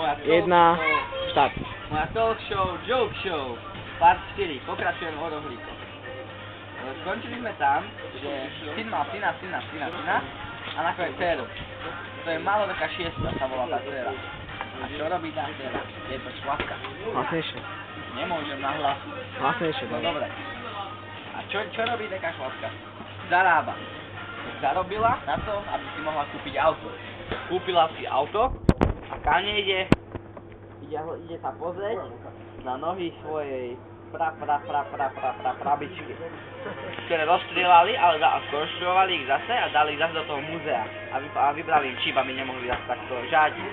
1, štart. Moja talk show, joke show, part 4, pokračujem o rohlíkoch. Skončili sme tam, že syn mal syna a nakoniec dceru. To je maloveká šiesta, sa volá tá dcera. A čo robí tá dcera? Je to škladka. Hlasnejšie. Nemôžem na hlas. Hlasnejšie, No dobre. A čo robí taká škladka? Zarába. Zarobila na to, aby si mohla kúpiť auto. Kúpila si auto a káne ide sa pozrieť na nohy svojej prabičky, ktoré rozstrieľali, ale skonštruovali ich zase a dali ich zase do toho múzea a vybrali im čip, aby nemohli zase takto žadiť.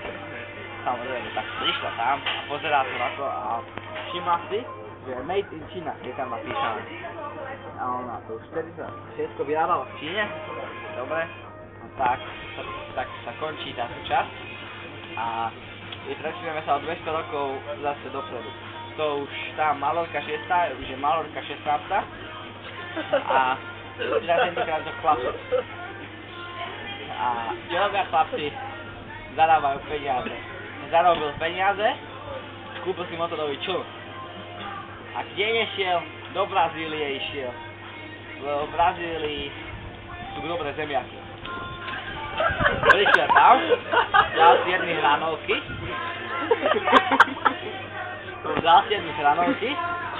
Samozrejme, tak prišla tam a pozerá sa na to a všimla si, že made in China je tam napísané. A ona to už vtedy sa všetko vyrábalo v Číne. Dobre, no tak sa končí táto časť a presunieme sa o 200 rokov zase dopredu. To už tá malorka 6. už je malorka 16. A teda tentokrát to chlapci. A čo robia chlapci? Zarábajú peniaze. Zarobil peniaze, kúpil si motorový čln. A kde nešiel? Do Brazílie išiel. V Brazílii sú dobré zemiaky. Prišiel tam, dal si jedny hranovky. Dal si jedny hranovky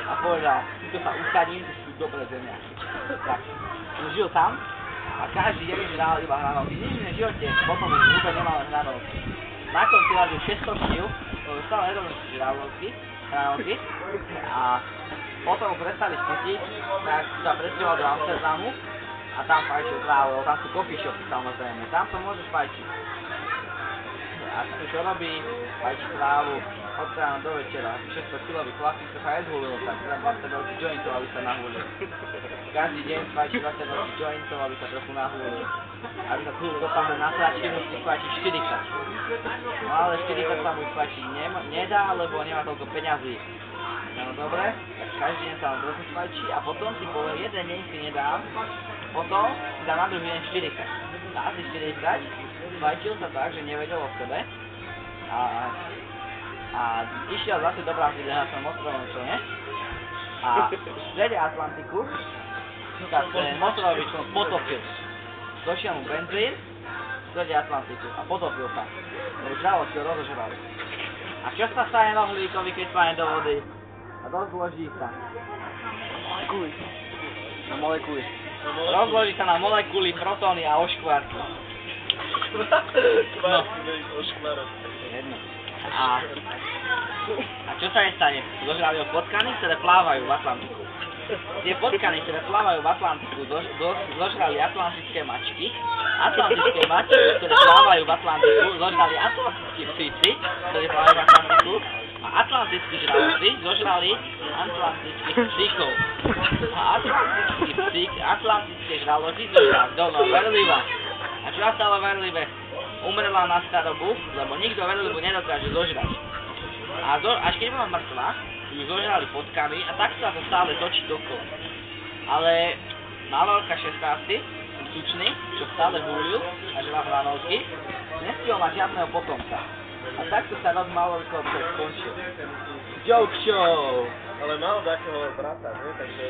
a povedal, tuto sa usadím, to sú dobré zemiaky. Tak, žil tam a každý deň žral iba hranovky. Nič v živote, potom už vôbec nemal hranovky. Na konci radil 600 štív, to stále nedobre hranovky a potom prestali štítiť, tak sa presťahoval do Amsterdamu a tam fajčil trávu, tam sú coffee shopy samozrejme, tam to môžeš fajčiť. A čo robí? Fajčí trávu od rána do večera, 600 kilový chlapík sa nezhulil, tak teda 20 veľkých jointov, aby sa nahulil. Každý deň fajčí 20 veľkých jointov, aby sa trochu nahulil. Aby sa tu dopadol na sračky, musí fajčiť 4-krát. No ale 4-krát sa mu fajčiť nedá, lebo nemá toľko peňazí. No dobre, tak každý deň sa vám trochu fajčí a potom si povie, jeden deň si nedám, potom si dá na druhý deň 4-krát. Dá si 4-krát, fajčil sa tak, že nevedel o sebe a išiel zase do Brazílie na svojom motorovom člne a v strede Atlantiku sa ten motorový čln potopil. Došiel mu benzín v strede Atlantiku a potopil sa. Lebo žraloky ho rozožrali. A čo sa stane rohlíkovi, keď spadne do vody? A rozloží sa. Na molekuly. Rozloží sa na molekuly, protóny a oškvárky. No. Jedno. A čo sa nestane? Zožrali ho potkany, ktoré plávajú v Atlantiku. Tie potkany, ktoré plávajú v Atlantiku, zožrali atlantické mačky. Atlantické mačky, ktoré plávajú v Atlantiku, zožrali atlantickí psíci, ktorí plávajú v Atlantiku. A atlantickí žraloci zožrali atlantických psíkov. A atlantické žraloci zožrali dolno verliva. A čo nastalo verlive? Umrela na starobu, lebo nikto verlivu nedokáže zožrať. A až keď bola mŕtva, ju zožrali potkami a tak sa to stále točí dokola. Ale malorka 16, tučný, čo stále húlil a žral hranovky, nestihol mať žiadneho potomca. A takto sa rod malorkov skončil. Joke show! Ale mal takého brata, ne? Takže